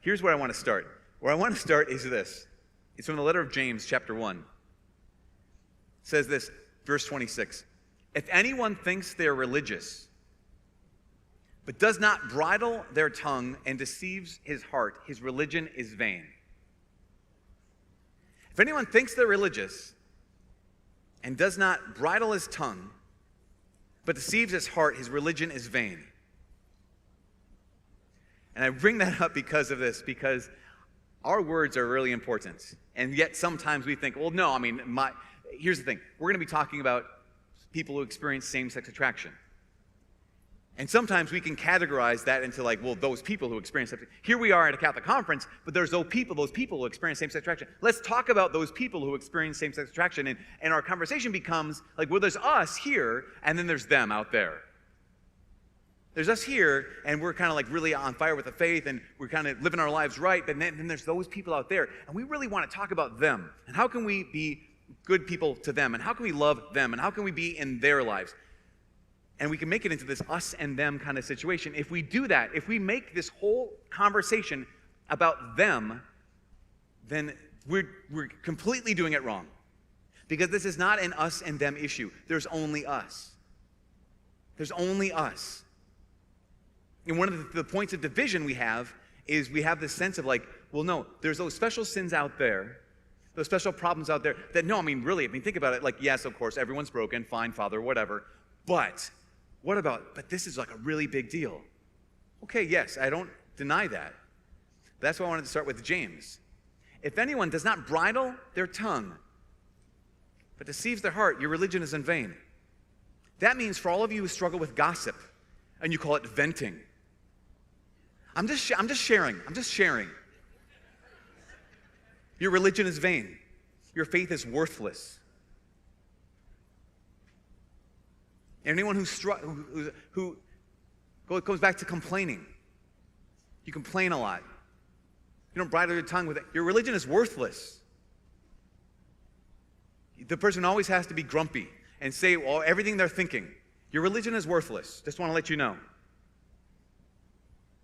Here's where I want to start. Where I want to start is this. It's from the letter of James, chapter 1. It says this, verse 26. If anyone thinks they're religious, but does not bridle their tongue and deceives his heart, his religion is vain. If anyone thinks they're religious and does not bridle his tongue, but deceives his heart, his religion is vain. And I bring that up because of this, because our words are really important. And yet sometimes we think, well, no, I mean, here's the thing. We're going to be talking about people who experience same-sex attraction. And sometimes we can categorize that into like, well, those people who experience same-sex. Here we are at a Catholic conference, but there's those people who experience same-sex attraction. Let's talk about those people who experience same-sex attraction. And our conversation becomes like, well, there's us here, and then there's them out there. There's us here, and we're kind of like really on fire with the faith, and we're kind of living our lives right, but then there's those people out there, and we really want to talk about them. And how can we be good people to them? And how can we love them? And how can we be in their lives? And we can make it into this us and them kind of situation. If we do that, if we make this whole conversation about them, then we're completely doing it wrong. Because this is not an us and them issue. There's only us. There's only us. And one of the points of division we have is we have this sense of like, well, no, there's those special sins out there, those special problems out there that, no, I mean, really, think about it, like, yes, of course, everyone's broken, fine, Father, whatever, but what about, but this is like a really big deal. Okay, yes, I don't deny that. That's why I wanted to start with James. If anyone does not bridle their tongue, but deceives their heart, your religion is in vain. That means for all of you who struggle with gossip, and you call it venting, I'm just sharing. Your religion is vain. Your faith is worthless. Anyone who goes back to complaining, you complain a lot. You don't bridle your tongue with it. Your religion is worthless. The person always has to be grumpy and say everything they're thinking. Your religion is worthless. Just want to let you know.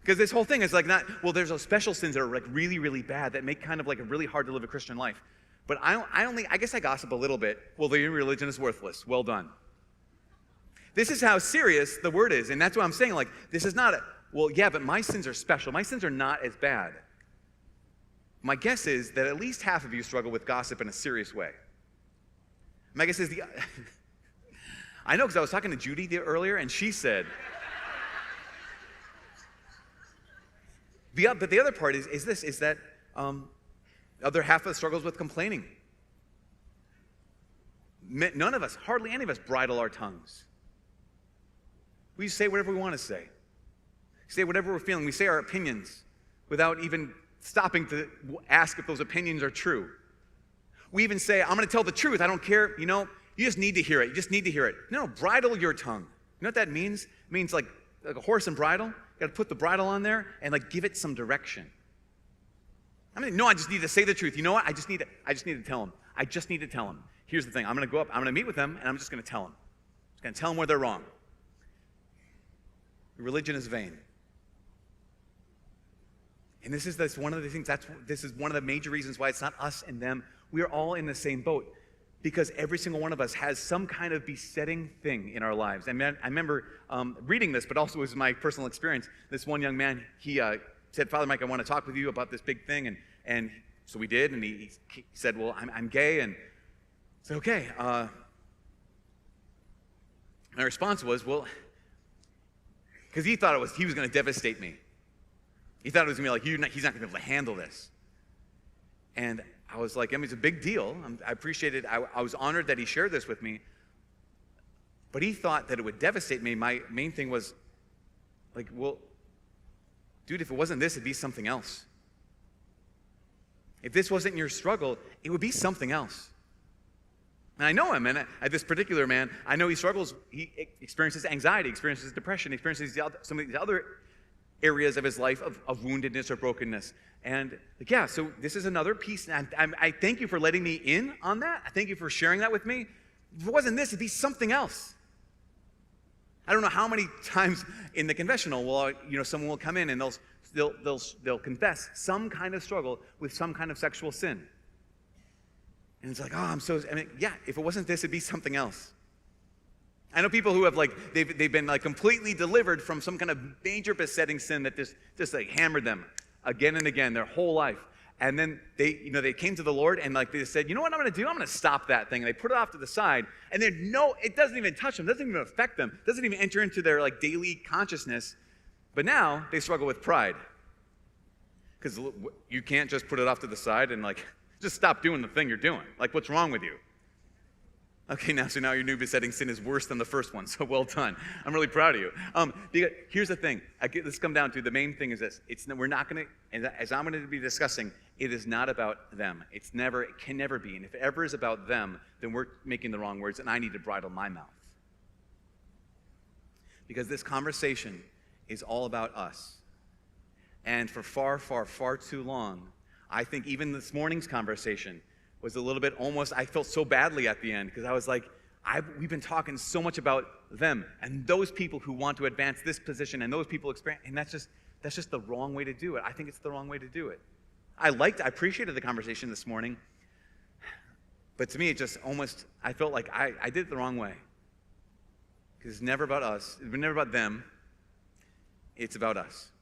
Because this whole thing is like not, well, there's those special sins that are like really, really bad that make kind of like a really hard to live a Christian life. But I guess I gossip a little bit. Well, your religion is worthless. Well done. This is how serious the word is. And that's what I'm saying. Like, this is not well, yeah, but my sins are special. My sins are not as bad. My guess is that at least half of you struggle with gossip in a serious way. My guess is I know because I was talking to Judy earlier, and she said, but the other part is that other half of the struggles with complaining. None of us, hardly any of us, bridle our tongues. We say whatever we want to say. Say whatever we're feeling. We say our opinions without even stopping to ask if those opinions are true. We even say, I'm going to tell the truth. I don't care. You just need to hear it. You just need to hear it. No, bridle your tongue. You know what that means? It means like a horse and bridle. You got to put the bridle on there and like give it some direction. I just need to say the truth. You know what? I just need to tell them. I just need to tell them. Here's the thing. I'm going to go up. I'm going to meet with them, and I'm just going to tell them. I'm just going to tell them where they're wrong. Religion is vain. And this is one of the things. This is one of the major reasons why it's not us and them. We are all in the same boat. Because every single one of us has some kind of besetting thing in our lives. And I remember reading this, but also it was my personal experience. This one young man, he said, Father Mike, I want to talk with you about this big thing. And so we did, and he said, well, I'm gay. And I said, okay. My response was, well, because he thought he was going to devastate me. He thought it was going to be like, he's not going to be able to handle this. And I was like, it's a big deal. I appreciate it. I was honored that he shared this with me. But he thought that it would devastate me. My main thing was, like, well, dude, if it wasn't this, it'd be something else. If this wasn't your struggle, it would be something else. And I know him, and this particular man, I know he struggles. He experiences anxiety, experiences depression, experiences some of these other areas of his life of woundedness or brokenness. And yeah, so this is another piece. And I thank you for letting me in on that. I thank you for sharing that with me. If it wasn't this, it'd be something else. I don't know how many times in the confessional someone will come in and they'll they'll confess some kind of struggle with some kind of sexual sin. And it's like, yeah, if it wasn't this, it'd be something else. I know people who have they've been completely delivered from some kind of major besetting sin that just hammered them again and again their whole life. And then they came to the Lord and they said, you know what I'm going to do? I'm going to stop that thing. And they put it off to the side, and it doesn't even touch them, doesn't even affect them, doesn't even enter into their daily consciousness. But now they struggle with pride, because you can't just put it off to the side and just stop doing the thing you're doing. What's wrong with you? Okay, so now your new besetting sin is worse than the first one, so well done. I'm really proud of you. Because here's the thing. Let's come down to the main thing is this. We're not going to, as I'm going to be discussing, it is not about them. It can never be. And if it ever is about them, then we're making the wrong words, and I need to bridle my mouth. Because this conversation is all about us. And for far, far, far too long, I think even this morning's conversation was a little bit almost, I felt so badly at the end, because I was we've been talking so much about them and those people who want to advance this position and those people experience, and that's just the wrong way to do it. I think it's the wrong way to do it. I appreciated the conversation this morning, but to me, it just almost, I felt like I did it the wrong way. Because it's never about us, it's never about them, it's about us.